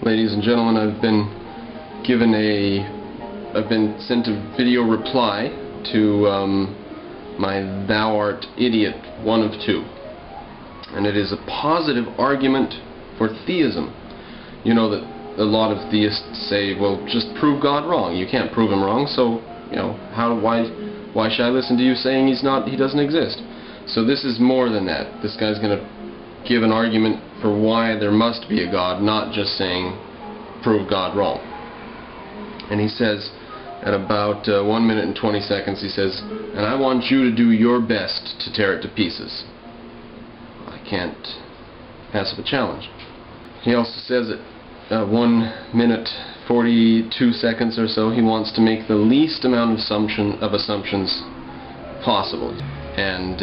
Ladies and gentlemen, I've been sent a video reply to my "Thou art idiot" 1 of 2, and it is a positive argument for theism. You know that a lot of theists say, well, just prove God wrong. You can't prove him wrong, so why should I listen to you saying he doesn't exist? So this is more than that. This guy's going to give an argument for why there must be a God, not just saying prove God wrong. And he says, at about 1 minute and 20 seconds, he says, and I want you to do your best to tear it to pieces. I can't pass up a challenge. He also says at 1 minute 42 seconds or so, he wants to make the least amount of assumptions possible. And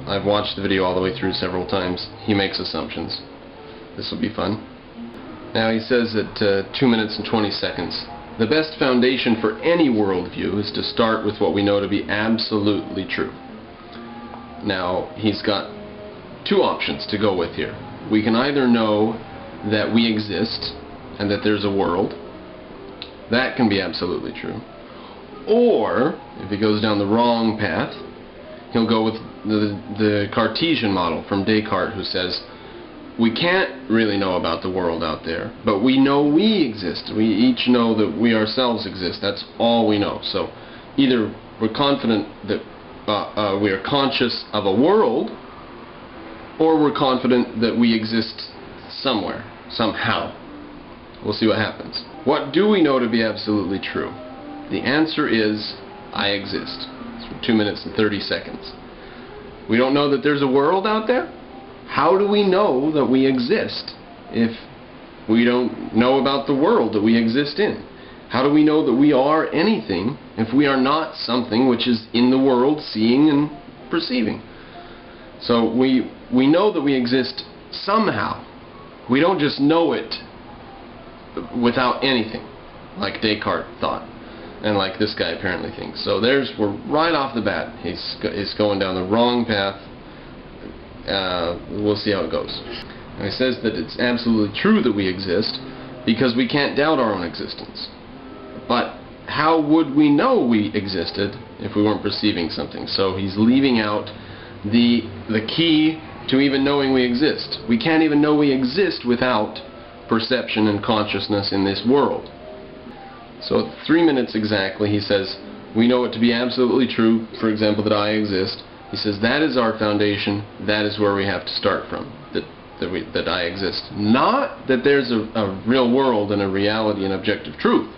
I've watched the video all the way through several times. He makes assumptions. This will be fun. Now he says at 2 minutes and 20 seconds, the best foundation for any worldview is to start with what we know to be absolutely true. Now he's got two options to go with here. We can either know that we exist and that there's a world. That can be absolutely true. Or, if he goes down the wrong path, he'll go with the Cartesian model from Descartes, who says, we can't really know about the world out there, but we know we exist. We each know that we ourselves exist. That's all we know. So either we're confident that we are conscious of a world, or we're confident that we exist somewhere, somehow. We'll see what happens. What do we know to be absolutely true? The answer is, I exist. It's for 2 minutes and 30 seconds. We don't know that there's a world out there? How do we know that we exist if we don't know about the world that we exist in? How do we know that we are anything if we are not something which is in the world, seeing and perceiving? So we know that we exist somehow. We don't just know it without anything, like Descartes thought, and like this guy apparently thinks. So we're right off the bat. He's going down the wrong path. We'll see how it goes. And he says that it's absolutely true that we exist because we can't doubt our own existence. But how would we know we existed if we weren't perceiving something? So he's leaving out the key to even knowing we exist. We can't even know we exist without perception and consciousness in this world. So at 3 minutes exactly, he says, we know it to be absolutely true, for example, that I exist. He says that is our foundation, that is where we have to start from, that I exist. Not that there's a real world and a reality and objective truth,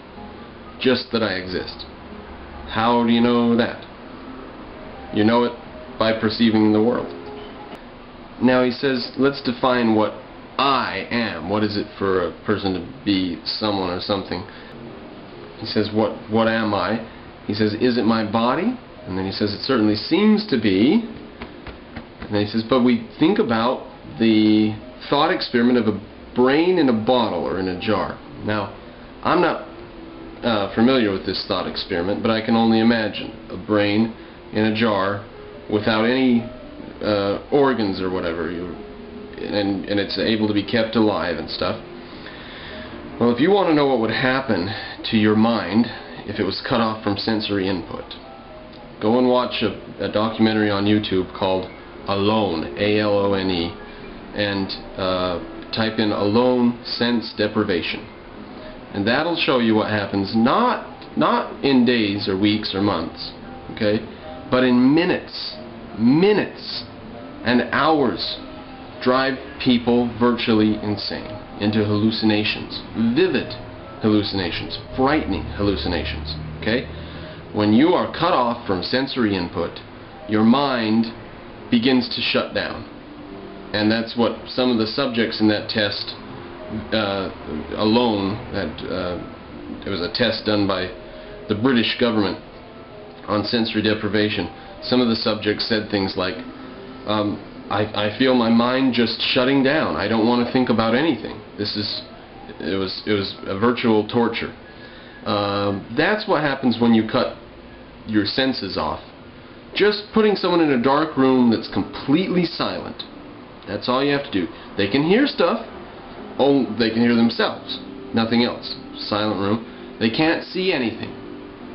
just that I exist. How do you know that? You know it by perceiving the world. Now he says, let's define what I am. What is it for a person to be someone or something? He says, what am I? He says, is it my body? And then he says, it certainly seems to be. And then he says, but we think about the thought experiment of a brain in a bottle or in a jar. Now, I'm not familiar with this thought experiment, but I can only imagine a brain in a jar without any organs or whatever, and it's able to be kept alive and stuff. Well, if you want to know what would happen to your mind if it was cut off from sensory input, go and watch a documentary on YouTube called Alone, A-L-O-N-E, and type in Alone Sense Deprivation. And that'll show you what happens, not in days or weeks or months, okay, but in minutes and hours. Drive people virtually insane, into hallucinations, vivid hallucinations, frightening hallucinations, okay? When you are cut off from sensory input, your mind begins to shut down. And that's what some of the subjects in that test Alone, it was a test done by the British government on sensory deprivation. Some of the subjects said things like, I feel my mind just shutting down. I don't want to think about anything. It was a virtual torture. That's what happens when you cut your senses off. Just putting someone in a dark room that's completely silent. That's all you have to do. They can hear stuff. Oh, they can hear themselves. nothing else. Silent room. They can't see anything.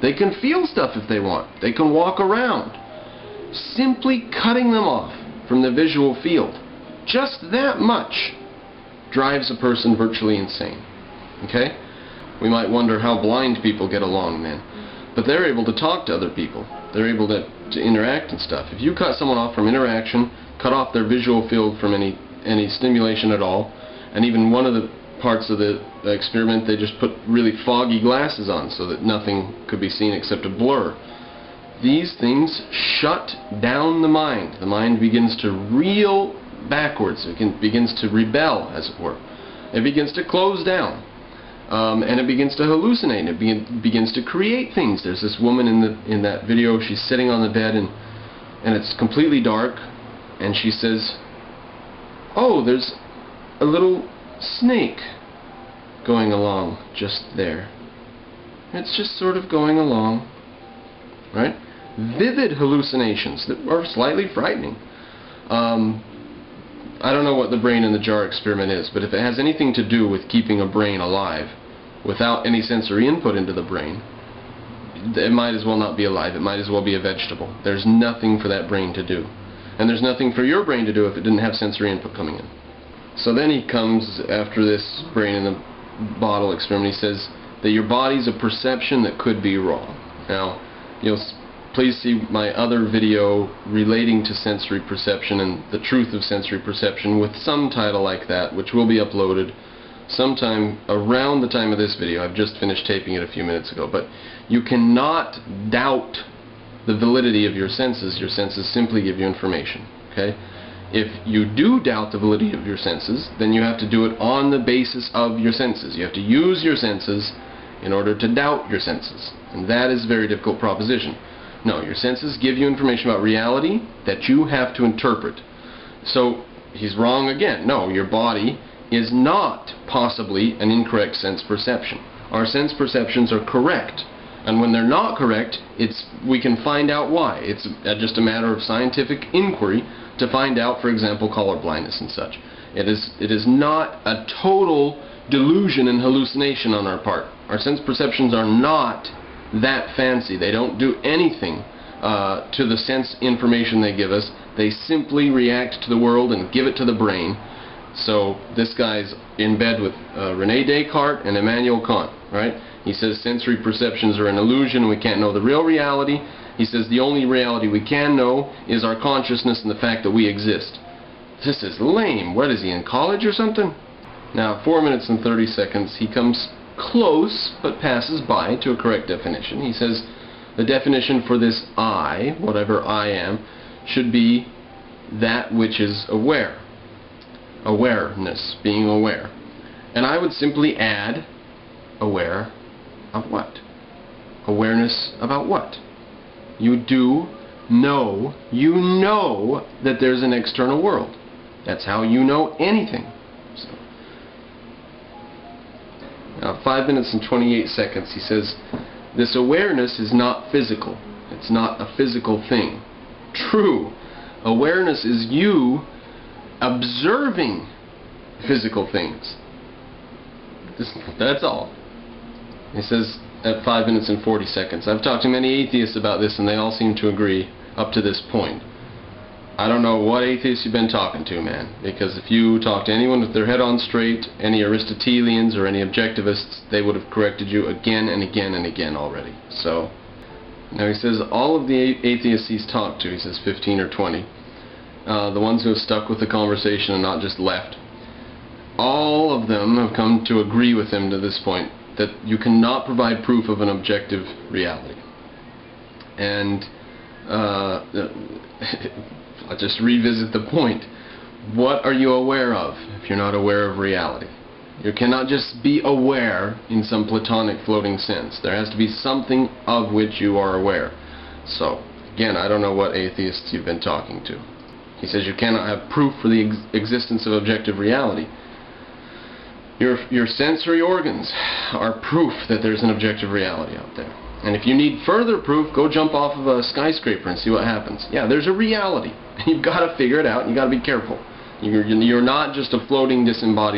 They can feel stuff if they want. They can walk around. Simply cutting them off from the visual field, just that much, drives a person virtually insane. Okay? We might wonder how blind people get along then. But they're able to talk to other people. They're able to interact and stuff. If you cut someone off from interaction, cut off their visual field from any stimulation at all, and even one of the parts of the experiment, they just put really foggy glasses on so that nothing could be seen except a blur. These things shut down the mind. The mind begins to reel backwards. It begins to rebel, as it were. It begins to close down. And it begins to hallucinate. It begins to create things. There's this woman in that video. She's sitting on the bed and it's completely dark, and she says, "Oh, there's a little snake going along just there." It's just sort of going along, right? Vivid hallucinations that are slightly frightening. I don't know what the brain in the jar experiment is, but if it has anything to do with keeping a brain alive without any sensory input into the brain, it might as well not be alive. It might as well be a vegetable. There's nothing for that brain to do. And there's nothing for your brain to do if it didn't have sensory input coming in. So then he comes, after this brain in the bottle experiment, he says that your body's a perception that could be wrong. Now, you'll please see my other video relating to sensory perception and the truth of sensory perception with some title like that, which will be uploaded sometime around the time of this video. I've just finished taping it a few minutes ago. But you cannot doubt the validity of your senses. Your senses simply give you information. Okay? If you do doubt the validity of your senses, then you have to do it on the basis of your senses. You have to use your senses in order to doubt your senses. And that is a very difficult proposition. No, your senses give you information about reality that you have to interpret. So, he's wrong again. No, your body is not possibly an incorrect sense perception. Our sense perceptions are correct. And when they're not correct, we can find out why. It's just a matter of scientific inquiry to find out, for example, color blindness and such. It is not a total delusion and hallucination on our part. Our sense perceptions are not that fancy. They don't do anything to the sense information they give us. They simply react to the world and give it to the brain. So this guy's in bed with René Descartes and Immanuel Kant, right? He says sensory perceptions are an illusion. We can't know the real reality. He says the only reality we can know is our consciousness and the fact that we exist. This is lame. What is he, in college or something? Now, 4 minutes and 30 seconds, he comes close but passes by to a correct definition. He says the definition for this I, whatever I am, should be that which is aware. Awareness, being aware. And I would simply add aware of what? Awareness about what? You know that there's an external world. That's how you know anything. So, now, 5 minutes and 28 seconds, he says, this awareness is not physical. It's not a physical thing. True. Awareness is you observing physical things. That's all. He says at 5 minutes and 40 seconds. I've talked to many atheists about this and they all seem to agree up to this point. I don't know what atheists you've been talking to, man, because if you talk to anyone with their head on straight, any Aristotelians or any objectivists, they would have corrected you again and again and again already. So, now he says all of the atheists he's talked to, he says 15 or 20, the ones who have stuck with the conversation and not just left, all of them have come to agree with him to this point that you cannot provide proof of an objective reality. And I'll just revisit the point. What are you aware of if you're not aware of reality? You cannot just be aware in some platonic floating sense. There has to be something of which you are aware. So, again, I don't know what atheists you've been talking to. He says you cannot have proof for the existence of objective reality. Your sensory organs are proof that there's an objective reality out there. And if you need further proof, go jump off of a skyscraper and see what happens. Yeah, there's a reality. You've got to figure it out. You've got to be careful. You're not just a floating disembodied